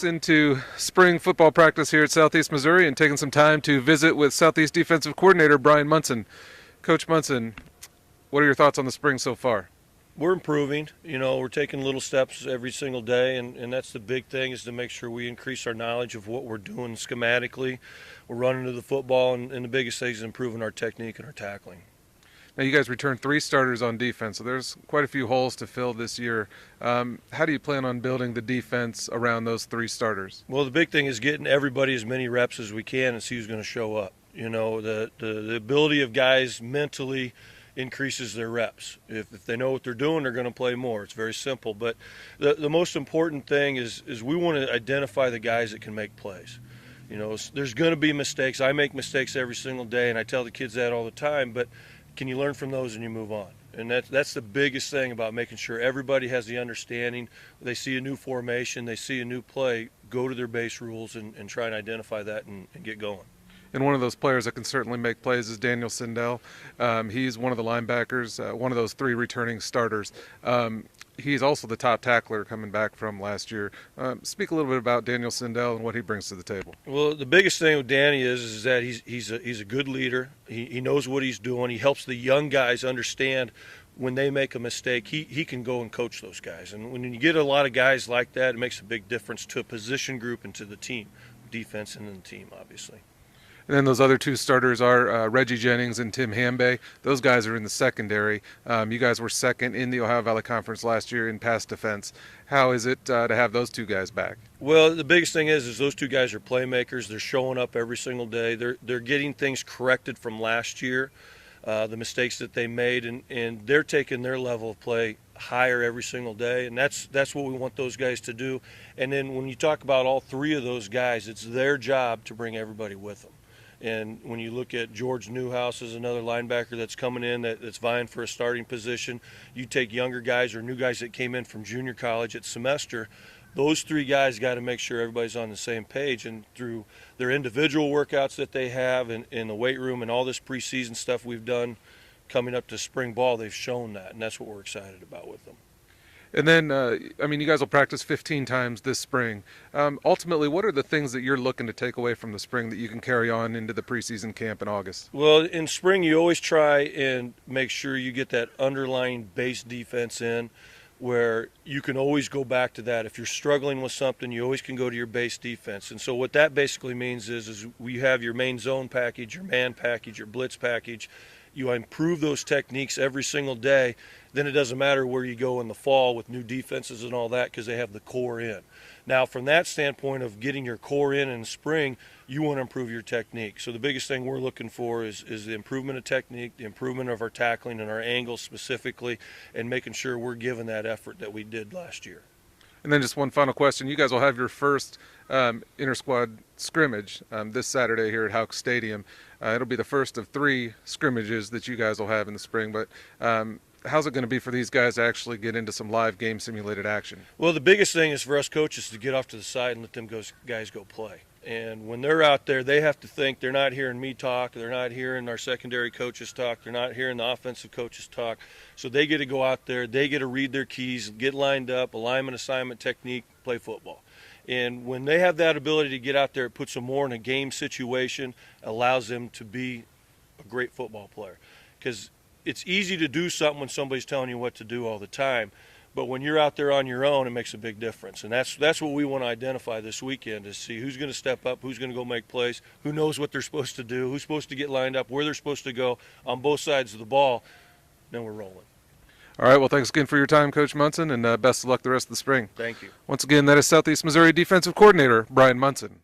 Redhawks into spring football practice here at Southeast Missouri and taking some time to visit with Southeast defensive coordinator Brian Munson. Coach Munson, what are your thoughts on the spring so far? We're improving. We're taking little steps every single day, and that's the big thing, is to make sure we increase our knowledge of what we're doing schematically. We're running to the football, and the biggest thing is improving our technique and our tackling. Now, you guys returned 3 starters on defense, so there's quite a few holes to fill this year. How do you plan on building the defense around those 3 starters? Well, the big thing is getting everybody as many reps as we can and see who's going to show up. The ability of guys mentally increases their reps. If they know what they're doing, they're going to play more. It's very simple. But the most important thing is we want to identify the guys that can make plays. There's going to be mistakes. I make mistakes every single day, and I tell the kids that all the time. But can you learn from those and you move on? And that's the biggest thing about making sure everybody has the understanding. They see a new formation, they see a new play, go to their base rules and try and identify that and get going. And one of those players that can certainly make plays is Daniel Sindell. He's one of the linebackers, one of those 3 returning starters. He's also the top tackler coming back from last year. Speak a little bit about Daniel Sindell and what he brings to the table. Well, the biggest thing with Danny is that he's a good leader. He knows what he's doing. He helps the young guys understand when they make a mistake. He can go and coach those guys. And when you get a lot of guys like that, it makes a big difference to a position group and to the team, defense and the team, obviously. And then those other 2 starters are Reggie Jennings and Tim Hambay. Those guys are in the secondary. You guys were second in the Ohio Valley Conference last year in pass defense. How is it to have those 2 guys back? Well, the biggest thing is those 2 guys are playmakers. They're showing up every single day. They're getting things corrected from last year, the mistakes that they made, and they're taking their level of play higher every single day, and that's what we want those guys to do. And then when you talk about all 3 of those guys, it's their job to bring everybody with them. And when you look at George Newhouse as another linebacker that's coming in that's vying for a starting position, you take younger guys or new guys that came in from junior college at semester, those 3 guys got to make sure everybody's on the same page. And through their individual workouts that they have in the weight room and all this preseason stuff we've done coming up to spring ball, they've shown that, and that's what we're excited about with them. And then, you guys will practice 15 times this spring. Ultimately, what are the things that you're looking to take away from the spring that you can carry on into the preseason camp in August? Well, in spring, you always try and make sure you get that underlying base defense in, where you can always go back to that. If you're struggling with something, you always can go to your base defense. And so what that basically means is we have your main zone package, your man package, your blitz package. You improve those techniques every single day. Then it doesn't matter where you go in the fall with new defenses and all that, because they have the core in. Now, from that standpoint of getting your core in spring, you want to improve your technique. So the biggest thing we're looking for is the improvement of technique, the improvement of our tackling and our angles specifically, and making sure we're giving that effort that we did last year. And then just one final question. You guys will have your first inter-squad scrimmage this Saturday here at Houck Stadium. It'll be the first of 3 scrimmages that you guys will have in the spring, but how's it going to be for these guys to actually get into some live game simulated action? Well, the biggest thing is for us coaches to get off to the side and let them guys go play. And when they're out there, they have to think. They're not hearing me talk. They're not hearing our secondary coaches talk. They're not hearing the offensive coaches talk. So they get to go out there. They get to read their keys, get lined up, alignment, assignment, technique, play football. And when they have that ability to get out there, it puts them more in a game situation, allows them to be a great football player. Because it's easy to do something when somebody's telling you what to do all the time. But when you're out there on your own, it makes a big difference. And that's what we want to identify this weekend, is see who's going to step up, who's going to go make plays, who knows what they're supposed to do, who's supposed to get lined up, where they're supposed to go on both sides of the ball. Then we're rolling. All right, well, thanks again for your time, Coach Munson, and best of luck the rest of the spring. Thank you. Once again, that is Southeast Missouri Defensive Coordinator Brian Munson.